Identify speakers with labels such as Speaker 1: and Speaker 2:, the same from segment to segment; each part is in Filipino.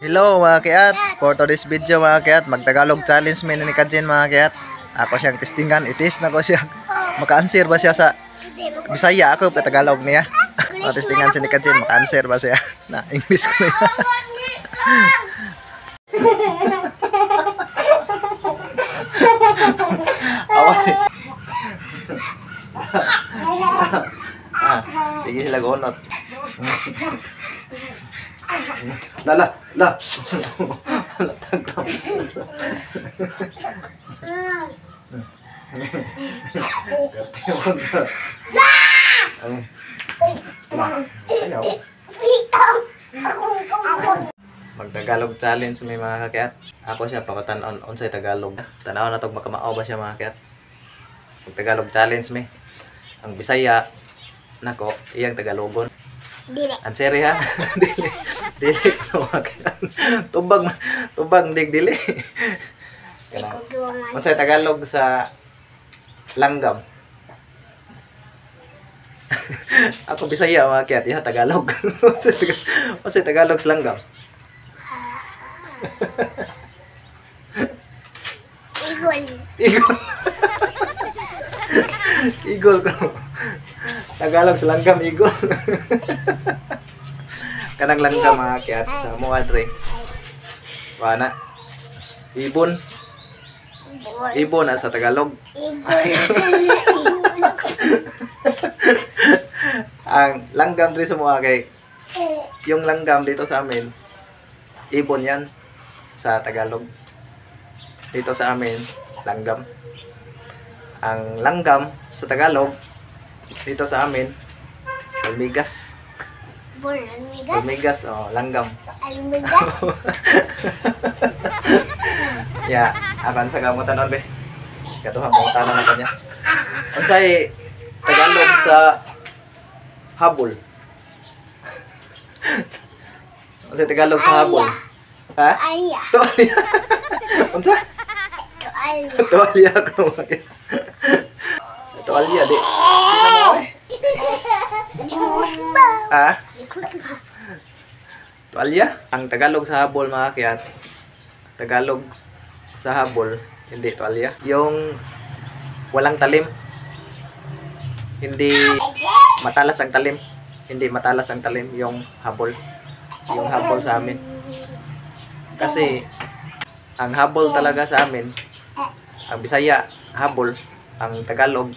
Speaker 1: Hello mga kiat, for today's video mga kiat, magtagalog challenge may ni Kajin mga kiat. Ako siyang testingan, itis na ko siya. Maka-answer ba siya sa Bisaya, ako pa Tagalog niya. Testingan si ni Kajin, maka-answer ba siya na English ko niya. Awas. Sige sila gunot. La. Magtagalog challenge may mga kakiat. Ako siya pakatanon unsay Tagalog. Tanaw na tog makamao ba siya mga kakiat. Magtagalog challenge may. Ang Bisaya nako iyang Tagalogon.
Speaker 2: Dili.
Speaker 1: Anseri ha. Dili ko makiat. Tubag dili. Kana. Unsay Tagalog sa langgam? Ako Bisaya mga kakiat, iha Tagalog. Unsay Tagalog sa langgam? Igol ko. Tagalog sa langgam, igol. Kanang langgam mga kiat sa mga dre. Wana. Ibon. Ibon na sa Tagalog. Ang langgam dre sa mga kay yung langgam dito sa amin. Ibon yan sa Tagalog. Dito sa amin, langgam. Ang langgam sa Tagalog dito sa amin, almigas. Almigas, oh, langgam.
Speaker 2: Almigas.
Speaker 1: Ya, akan sa gamutan on be. Katuha mo tanan na kanya. Unsay Tagalog sa habol? Unsay Tagalog sa habol? Ha?
Speaker 2: Tualya.
Speaker 1: Tualya. Unsa?
Speaker 2: Tualya.
Speaker 1: Tualya ko. Tualya di. Ha? Tualya? Ang Tagalog sa habol mga kiat. Tagalog sa habol, hindi tualya. Yung walang talim. Hindi matalas ang talim. Hindi matalas ang talim yung habol. Yung habol sa amin. Kasi ang habol talaga sa amin, ang Bisaya, habol, ang Tagalog,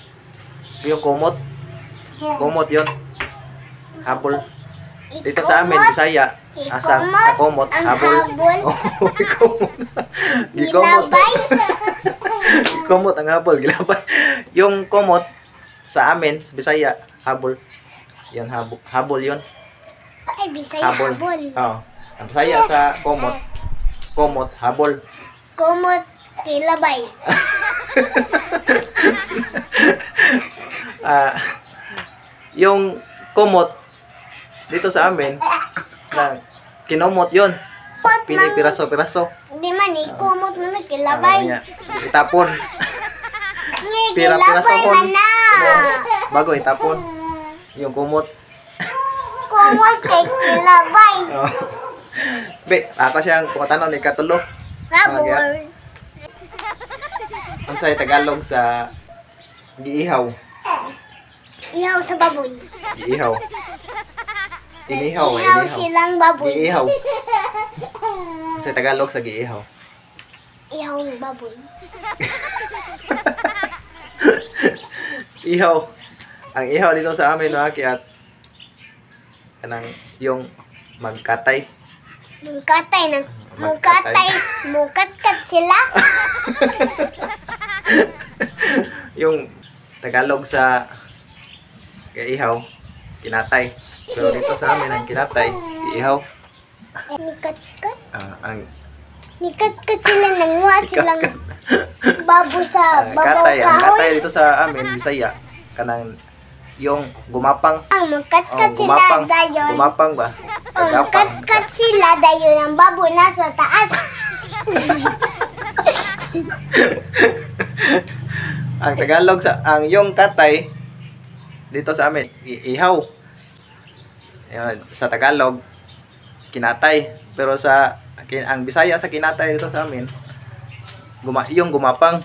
Speaker 1: yung kumot. Kumot yun. Habol. Dito sa amin, Bisaya, sa kumot, habol. Oh, kumot.
Speaker 2: Gilabay.
Speaker 1: Kumot ang habol, gilabay. Yung kumot sa amin, sa Bisaya, habol. Yan, habol yun.
Speaker 2: Ay, Bisaya habol.
Speaker 1: Oh, ang Bisaya sa kumot, kumot, habol.
Speaker 2: Kumot, gilabay.
Speaker 1: Yung kumot dito sa amin na kinomot yon, pinipiraso-piraso.
Speaker 2: Di man kumot mo na gilabay.
Speaker 1: Itapon.
Speaker 2: Gilabay man na.
Speaker 1: Bago itapon yung kumot.
Speaker 2: Kumot kay gilabay.
Speaker 1: Be, ako siyang kumatanon ni katulo.
Speaker 2: Habol.
Speaker 1: Unsay Tagalog sa giihaw?
Speaker 2: Ihaw sa baboy.
Speaker 1: Giihaw. Inihaw,
Speaker 2: Ihaw silang baboy.
Speaker 1: Giihaw. Unsay Tagalog sa giihaw?
Speaker 2: Ihaw ng baboy.
Speaker 1: Ihaw. Ang ihaw dito sa amin mga kiat, kanang yung magkatay.
Speaker 2: Mukatkat sila.
Speaker 1: Yung Tagalog sa ihaw, kinatay. Pero dito sa amin ang kinatay, ihaw.
Speaker 2: Nikatkat.
Speaker 1: Ang
Speaker 2: Sila nanguha silang baboy sa babaw
Speaker 1: katay, ang
Speaker 2: kahoy.
Speaker 1: katay dito sa amin, Bisaya, kanang yung gumapang.
Speaker 2: Magkatkat sila dayon.
Speaker 1: Gumapang ba?
Speaker 2: Magkatkat sila dayon ang baboy nasa taas.
Speaker 1: Ang Tagalog ang yung katay dito sa amin, ihaw. Sa Tagalog, kinatay. Pero ang Bisaya sa kinatay dito sa amin, yung gumapang.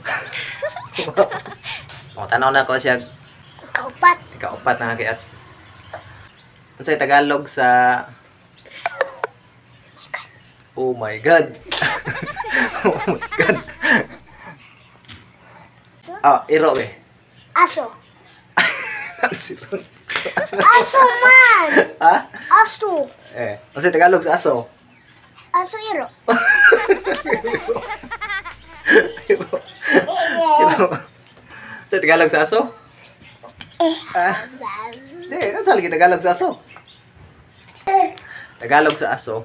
Speaker 1: O, tanaw na ko siya.
Speaker 2: Kaupat.
Speaker 1: Ikaupat na kayat. Ano sa'y Tagalog sa... Oh my God. Oh my God. Iro be.
Speaker 2: Aso.
Speaker 1: Sino?
Speaker 2: Aso man.
Speaker 1: Ha?
Speaker 2: Aso.
Speaker 1: Ano sa'y Tagalog sa aso?
Speaker 2: Aso iro.
Speaker 1: Iro. Sa'y Tagalog sa aso? Hindi, ano sa lagi Tagalog sa aso? Tagalog sa aso,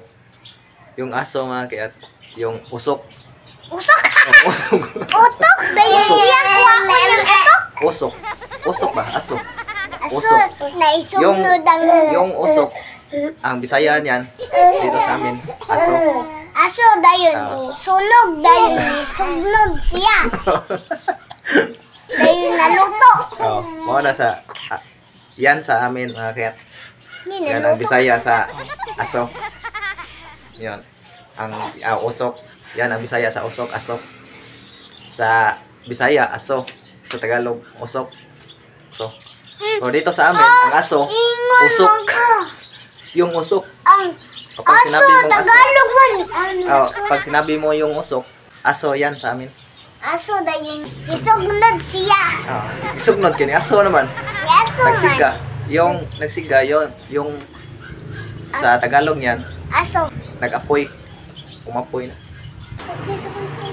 Speaker 1: yung aso mga kayat, yung usok.
Speaker 2: Usok.
Speaker 1: Usok.
Speaker 2: Utok. Dayon
Speaker 1: Usok.
Speaker 2: niya kuha ko ng utok.
Speaker 1: Usok. Usok ba? Aso.
Speaker 2: Aso.
Speaker 1: Usok.
Speaker 2: Naisunod ang...
Speaker 1: Yung usok, ang Bisaya niyan, dito sa amin, aso.
Speaker 2: Aso dayon. Sunog dayon. Sunog siya. Dayon naluto.
Speaker 1: Mga na yan sa amin mga kayat.
Speaker 2: Hindi
Speaker 1: Yan ang
Speaker 2: naluto.
Speaker 1: Bisaya sa aso. Yan. Ang usok. Yan ang Bisaya sa usok, aso. Sa Bisaya, aso. Sa Tagalog, usok. So, o dito sa amin, ang aso,
Speaker 2: Ingon
Speaker 1: usok.
Speaker 2: mo ko.
Speaker 1: Yung usok.
Speaker 2: Ang
Speaker 1: O, pag
Speaker 2: aso,
Speaker 1: sinabi mong aso,
Speaker 2: Tagalog man.
Speaker 1: pag sinabi mo yung usok, aso yan sa amin.
Speaker 2: Aso dayon. Isugnod siya.
Speaker 1: Isugnod kini aso naman.
Speaker 2: Aso
Speaker 1: Nagsiga.
Speaker 2: man.
Speaker 1: Yung nagsiga, yung sa Tagalog niyan,
Speaker 2: Aso.
Speaker 1: nag-apoy. Umapoy na.
Speaker 2: Sabi sa kanya.